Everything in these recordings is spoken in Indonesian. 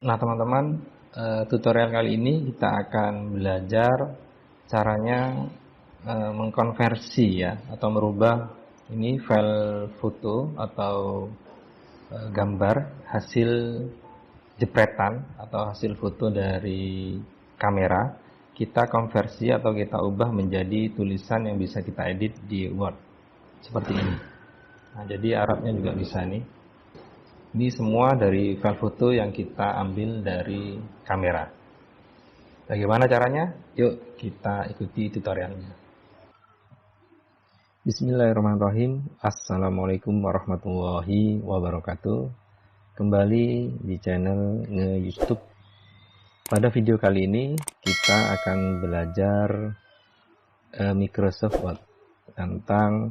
Nah teman-teman, tutorial kali ini kita akan belajar caranya mengkonversi ya, atau merubah ini file foto atau gambar hasil jepretan atau hasil foto dari kamera, kita konversi atau kita ubah menjadi tulisan yang bisa kita edit di Word seperti ini. Nah jadi Arabnya juga bisa nih. Ini semua dari file foto yang kita ambil dari kamera. Bagaimana caranya? Yuk kita ikuti tutorialnya. Bismillahirrahmanirrahim. Assalamualaikum warahmatullahi wabarakatuh. Kembali di channel YouTube. Pada video kali ini kita akan belajar Microsoft Word tentang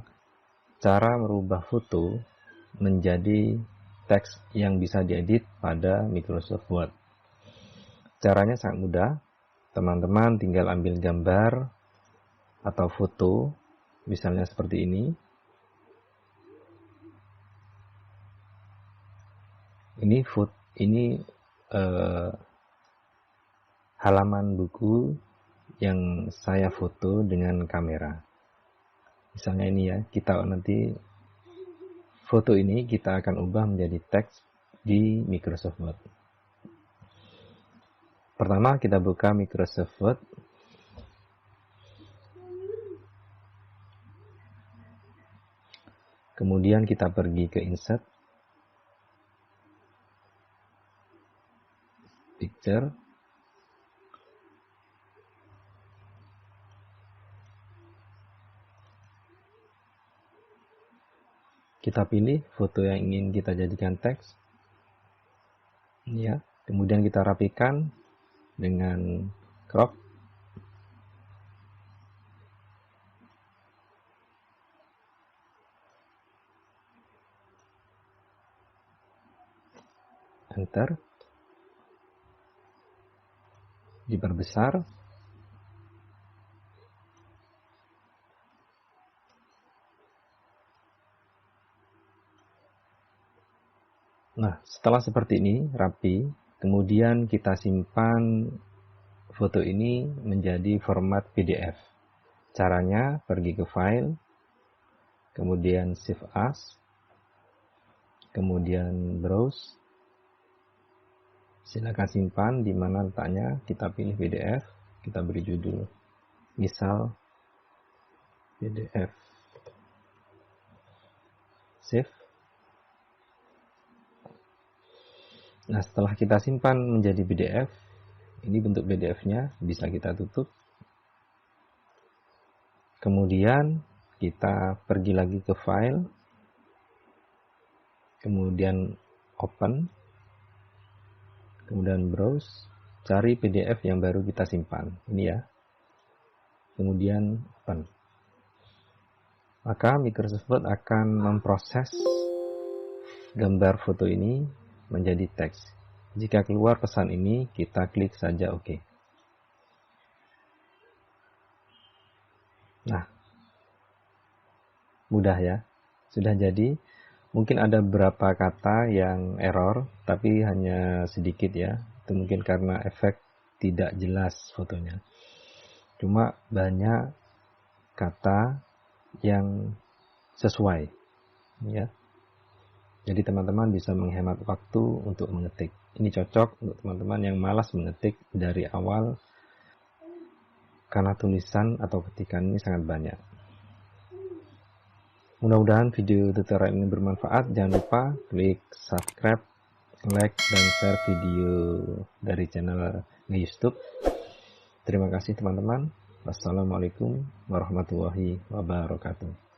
cara merubah foto menjadi teks yang bisa diedit pada Microsoft Word. Caranya sangat mudah. Teman-teman tinggal ambil gambar atau foto, misalnya seperti ini. Ini halaman buku yang saya foto dengan kamera. Misalnya ini ya, foto ini kita akan ubah menjadi teks di Microsoft Word. Pertama kita buka Microsoft Word. Kemudian kita pergi ke Insert, Picture. Kita pilih foto yang ingin kita jadikan teks. Ya, kemudian kita rapikan dengan crop. Enter. Diperbesar. Nah, setelah seperti ini, rapi, kemudian kita simpan foto ini menjadi format PDF. Caranya, pergi ke File, kemudian Save As, kemudian Browse. Silakan simpan di mana letaknya, kita pilih PDF, kita beri judul, misal PDF. Save. Nah, setelah kita simpan menjadi PDF, ini bentuk PDF-nya, bisa kita tutup. Kemudian kita pergi lagi ke File, kemudian Open, kemudian Browse, cari PDF yang baru kita simpan. Ini ya. Kemudian Open. Maka Microsoft Word akan memproses gambar foto ini menjadi teks. Jika keluar pesan ini, kita klik saja OK. Nah, mudah ya. Sudah jadi. Mungkin ada beberapa kata yang error, tapi hanya sedikit ya. Itu mungkin karena efek tidak jelas fotonya. Cuma banyak kata yang sesuai ya. Jadi teman-teman bisa menghemat waktu untuk mengetik. Ini cocok untuk teman-teman yang malas mengetik dari awal karena tulisan atau ketikan ini sangat banyak. Mudah-mudahan video tutorial ini bermanfaat. Jangan lupa klik subscribe, like, dan share video dari channel YouTube. Terima kasih teman-teman. Wassalamualaikum warahmatullahi wabarakatuh.